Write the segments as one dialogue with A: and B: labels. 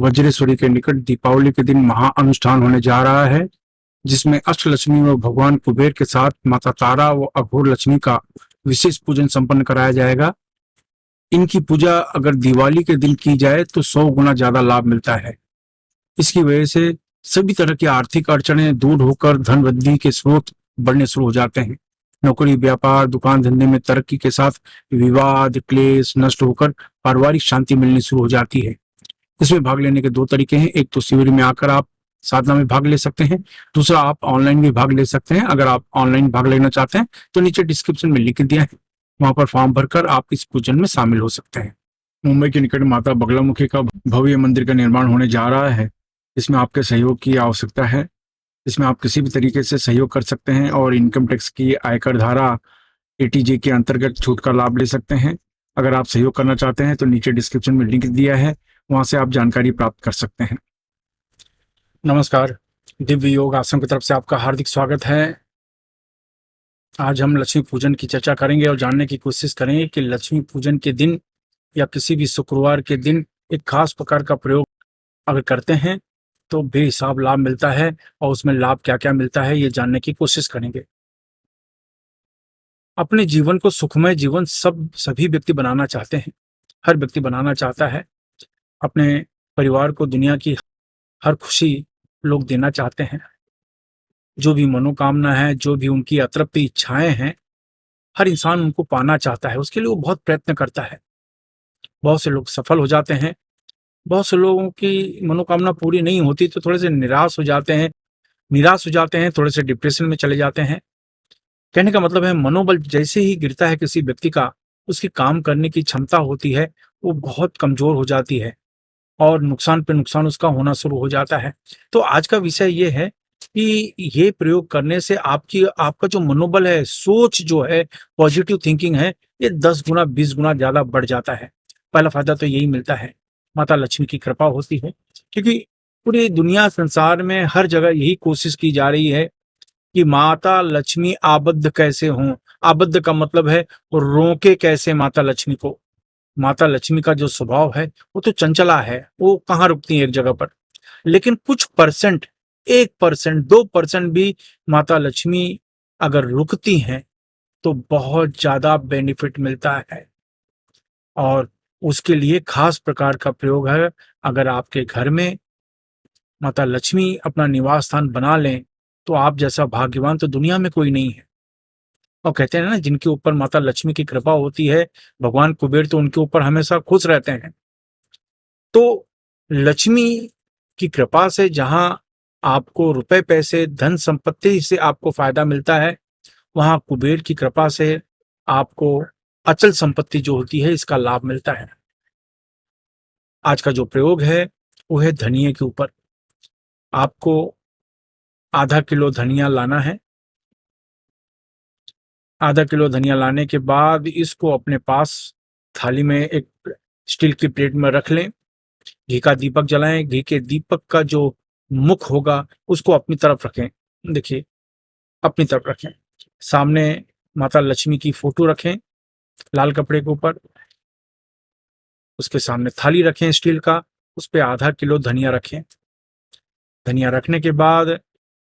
A: वज्रेश्वरी के निकट दीपावली के दिन महाअनुष्ठान होने जा रहा है, जिसमें अष्टलक्ष्मी व भगवान कुबेर के साथ माता तारा व अघोर लक्ष्मी का विशेष पूजन संपन्न कराया जाएगा। इनकी पूजा अगर दिवाली के दिन की जाए तो 100 गुना ज्यादा लाभ मिलता है। इसकी वजह से सभी तरह की आर्थिक अड़चनें दूर होकर धन वृद्धि के स्रोत बढ़ने शुरू हो जाते हैं। नौकरी, व्यापार, दुकान धंधे में तरक्की के साथ विवाद, क्लेश नष्ट होकर पारिवारिक शांति मिलनी शुरू हो जाती है। इसमें भाग लेने के दो तरीके हैं। एक तो शिविर में आकर आप साधना में भाग ले सकते हैं, दूसरा आप ऑनलाइन भी भाग ले सकते हैं। अगर आप ऑनलाइन भाग लेना चाहते हैं तो नीचे डिस्क्रिप्शन में लिख दिया है, वहां पर फॉर्म भरकर आप इस पूजन में शामिल हो सकते हैं। मुंबई के निकट माता बगलामुखी का भव्य मंदिर का निर्माण होने जा रहा है। इसमें आपके सहयोग की आवश्यकता है। इसमें आप किसी भी तरीके से सहयोग कर सकते हैं और इनकम टैक्स की आयकर धारा एटीजे के अंतर्गत छूट का लाभ ले सकते हैं। अगर आप सहयोग करना चाहते हैं तो नीचे डिस्क्रिप्शन में लिंक दिया है, वहां से आप जानकारी प्राप्त कर सकते हैं। नमस्कार, दिव्य योग आश्रम की तरफ से आपका हार्दिक स्वागत है। आज हम लक्ष्मी पूजन की चर्चा करेंगे और जानने की कोशिश करेंगे कि लक्ष्मी पूजन के दिन या किसी भी शुक्रवार के दिन एक खास प्रकार का प्रयोग अगर करते हैं तो बेहिसाब लाभ मिलता है, और उसमें लाभ क्या क्या मिलता है ये जानने की कोशिश करेंगे। अपने जीवन को सुखमय जीवन सभी व्यक्ति बनाना चाहते हैं। हर व्यक्ति बनाना चाहता है। अपने परिवार को दुनिया की हर खुशी लोग देना चाहते हैं। जो भी मनोकामना है, जो भी उनकी अतृप्त इच्छाएं हैं, हर इंसान उनको पाना चाहता है। उसके लिए वो बहुत प्रयत्न करता है। बहुत से लोग सफल हो जाते हैं। बहुत से लोगों की मनोकामना पूरी नहीं होती तो थोड़े से निराश हो जाते हैं, थोड़े से डिप्रेशन में चले जाते हैं। कहने का मतलब है, मनोबल जैसे ही गिरता है किसी व्यक्ति का, उसकी काम करने की क्षमता होती है वो बहुत कमजोर हो जाती है और नुकसान पे नुकसान उसका होना शुरू हो जाता है। तो आज का विषय ये है कि ये प्रयोग करने से आपका जो मनोबल है, सोच जो है, पॉजिटिव थिंकिंग है, ये 10 गुना 20 गुना ज्यादा बढ़ जाता है। पहला फायदा तो यही मिलता है, माता लक्ष्मी की कृपा होती है। क्योंकि पूरी दुनिया संसार में हर जगह यही कोशिश की जा रही है कि माता लक्ष्मी आबद्ध कैसे हों। आबद्ध का मतलब है रोके कैसे माता लक्ष्मी को। माता लक्ष्मी का जो स्वभाव है वो तो चंचला है, वो कहाँ रुकती है एक जगह पर। लेकिन कुछ परसेंट, 1%, 2% भी माता लक्ष्मी अगर रुकती हैं तो बहुत ज्यादा बेनिफिट मिलता है। और उसके लिए खास प्रकार का प्रयोग है। अगर आपके घर में माता लक्ष्मी अपना निवास स्थान बना लें तो आप जैसा भाग्यवान तो दुनिया में कोई नहीं है। और कहते हैं ना, जिनके ऊपर माता लक्ष्मी की कृपा होती है, भगवान कुबेर तो उनके ऊपर हमेशा खुश रहते हैं। तो लक्ष्मी की कृपा से जहां आपको रुपए पैसे धन संपत्ति से आपको फायदा मिलता है, वहां कुबेर की कृपा से आपको अचल संपत्ति जो होती है इसका लाभ मिलता है। आज का जो प्रयोग है वो है धनिये के ऊपर। आपको आधा किलो धनिया लाना है। आधा किलो धनिया लाने के बाद इसको अपने पास थाली में एक स्टील की प्लेट में रख लें। घी का दीपक जलाएं। घी के दीपक का जो मुख होगा उसको अपनी तरफ रखें। देखिए, अपनी तरफ रखें। सामने माता लक्ष्मी की फोटो रखें लाल कपड़े के ऊपर। उसके सामने थाली रखें स्टील का, उस पर आधा किलो धनिया रखें। धनिया रखने के बाद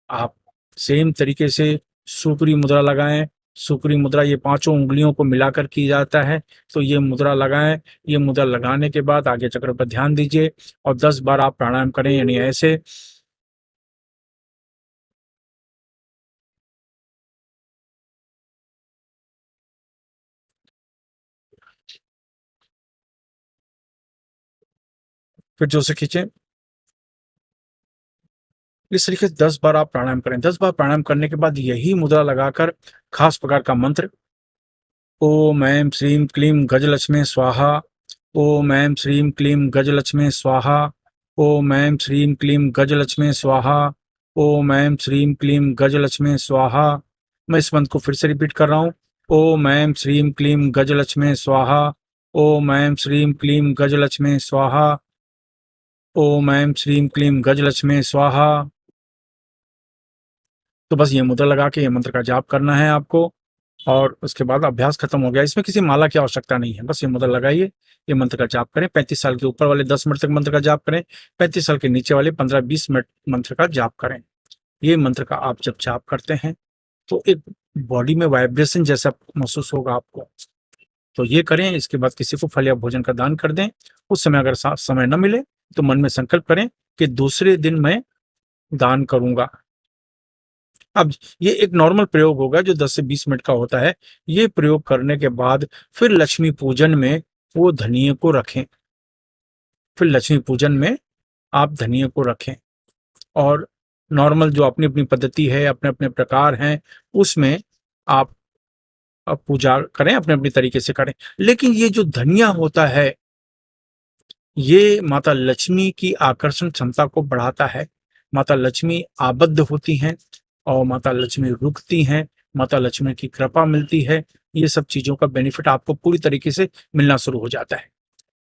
A: आप सेम तरीके से सुक्री मुद्रा लगाएं। सुक्री मुद्रा ये 5 उंगलियों को मिलाकर की जाता है, तो ये मुद्रा लगाएं। ये मुद्रा लगाने के बाद आगे चक्र पर ध्यान दीजिए और 10 बार आप प्राणायाम करें, यानी ऐसे। फिर जोर से खींचें। इस तरीके से 10 बार आप प्राणायाम करें। 10 बार प्राणायाम करने के बाद यही मुद्रा लगाकर खास प्रकार का मंत्र, ओम ऐं श्रीं क्लीं गजलक्ष्मी स्वाहा, ओम ऐं श्रीं क्लीं गजलक्ष्मी स्वाहा, ओम ऐं श्रीं क्लीं गजलक्ष्मी स्वाहा, ओम ऐं श्रीं क्लीं गजलक्ष्मी स्वाहा। मैं इस मंत्र को फिर से रिपीट कर रहा हूँ। ओम ऐं श्रीं क्लीं गजलक्ष्मी स्वाहा, ओम ऐं श्रीं क्लीं गजलक्ष्मी स्वाहा, ओम ऐं श्रीं क्लीं गजलक्ष्मी स्वाहा। तो बस ये मुद्रा लगा के ये मंत्र का जाप करना है आपको। और उसके बाद अभ्यास खत्म हो गया। इसमें किसी माला की आवश्यकता नहीं है, बस ये मंत्र लगाइए, ये मंत्र का जाप करें। 35 साल के ऊपर वाले 10 मिनट तक मंत्र का जाप करें, 35 साल के नीचे वाले 15-20 मिनट मंत्र का जाप करें। ये मंत्र का आप जब जाप करते हैं तो एक बॉडी में वाइब्रेशन जैसा महसूस होगा आपको। तो ये करें। इसके बाद किसी को फल या भोजन का दान कर दें। उस समय अगर समय न मिले तो मन में संकल्प करें कि दूसरे दिन मैं दान करूंगा। अब ये एक नॉर्मल प्रयोग होगा जो 10 से 20 मिनट का होता है। ये प्रयोग करने के बाद फिर लक्ष्मी पूजन में वो धनिये को रखें। फिर लक्ष्मी पूजन में आप धनिये को रखें और नॉर्मल जो अपनी अपनी पद्धति है, अपने अपने प्रकार हैं, उसमें आप पूजा करें, अपने अपने तरीके से करें। लेकिन ये जो धनिया होता है, ये माता लक्ष्मी की आकर्षण क्षमता को बढ़ाता है। माता लक्ष्मी आबद्ध होती हैं और माता लक्ष्मी रुकती हैं, माता लक्ष्मी की कृपा मिलती है। ये सब चीज़ों का बेनिफिट आपको पूरी तरीके से मिलना शुरू हो जाता है।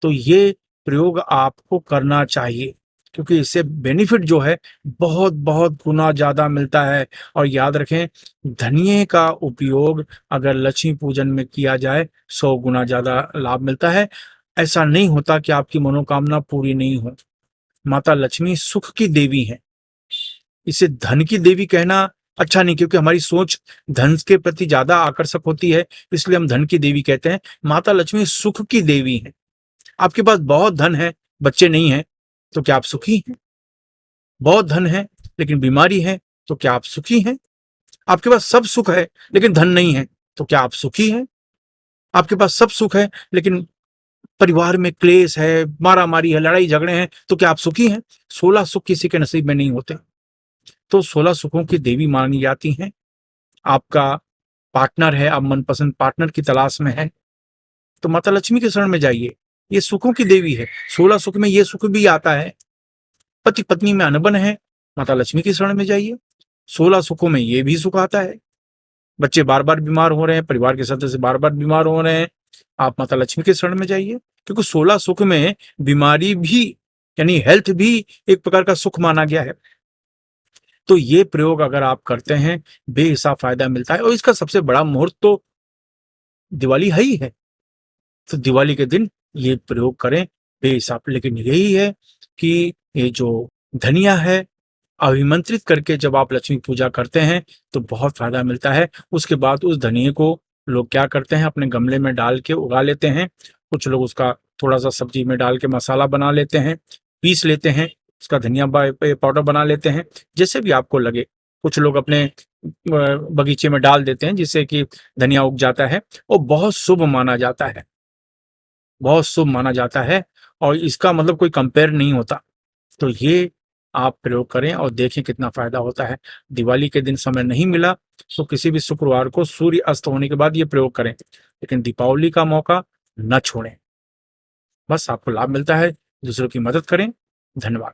A: तो ये प्रयोग आपको करना चाहिए क्योंकि इससे बेनिफिट जो है बहुत बहुत गुना ज़्यादा मिलता है। और याद रखें, धनिये का उपयोग अगर लक्ष्मी पूजन में किया जाए 100 गुना ज़्यादा लाभ मिलता है। ऐसा नहीं होता कि आपकी मनोकामना पूरी नहीं हो। माता लक्ष्मी सुख की देवी है। इसे धन की देवी कहना अच्छा नहीं, क्योंकि हमारी सोच धन के प्रति ज्यादा आकर्षक होती है, इसलिए हम धन की देवी कहते हैं। माता लक्ष्मी सुख की देवी है। आपके पास बहुत धन है, बच्चे नहीं है, तो क्या आप सुखी हैं? बहुत धन है लेकिन बीमारी है, तो क्या आप सुखी हैं? आपके पास सब सुख है लेकिन धन नहीं है, तो क्या आप सुखी हैं? आपके पास सब सुख है लेकिन परिवार में क्लेश है, मारा मारी है, लड़ाई झगड़े हैं, तो क्या आप सुखी हैं? 16 सुख किसी के नसीब में नहीं होते। तो 16 सुखों की देवी मानी जाती हैं। आपका पार्टनर है, आप मनपसंद पार्टनर की तलाश में है, तो माता लक्ष्मी के शरण में जाइए। ये सुखों की देवी है। 16 सुख में ये सुख भी आता है। पति पत्नी में अनबन है, माता लक्ष्मी की शरण में जाइए। 16 सुखों में ये भी सुख आता है। बच्चे बार बार बीमार हो रहे हैं, परिवार के सदस्य बार बार बीमार हो रहे हैं, आप माता लक्ष्मी के शरण में जाइए, क्योंकि 16 सुख में बीमारी भी यानी हेल्थ भी एक प्रकार का सुख माना गया है। तो ये प्रयोग अगर आप करते हैं, बेहिसाब फायदा मिलता है। और इसका सबसे बड़ा मुहूर्त तो दिवाली है ही है। तो दिवाली के दिन ये प्रयोग करें बेहिसाब। लेकिन यही है कि ये जो धनिया है, अभिमंत्रित करके जब आप लक्ष्मी पूजा करते हैं तो बहुत फायदा मिलता है। उसके बाद उस धनिये को लोग क्या करते हैं, अपने गमले में डाल के उगा लेते हैं। कुछ लोग उसका थोड़ा सा सब्जी में डाल के मसाला बना लेते हैं, पीस लेते हैं, उसका धनिया पाउडर बना लेते हैं, जैसे भी आपको लगे। कुछ लोग अपने बगीचे में डाल देते हैं जिससे कि धनिया उग जाता है। और बहुत शुभ माना जाता है, बहुत शुभ माना जाता है, और इसका मतलब कोई कंपेयर नहीं होता। तो ये आप प्रयोग करें और देखें कितना फायदा होता है। दिवाली के दिन समय नहीं मिला तो किसी भी शुक्रवार को सूर्य अस्त होने के बाद ये प्रयोग करें, लेकिन दीपावली का मौका न छोड़ें। बस आपको लाभ मिलता है। दूसरों की मदद करें। धन्यवाद।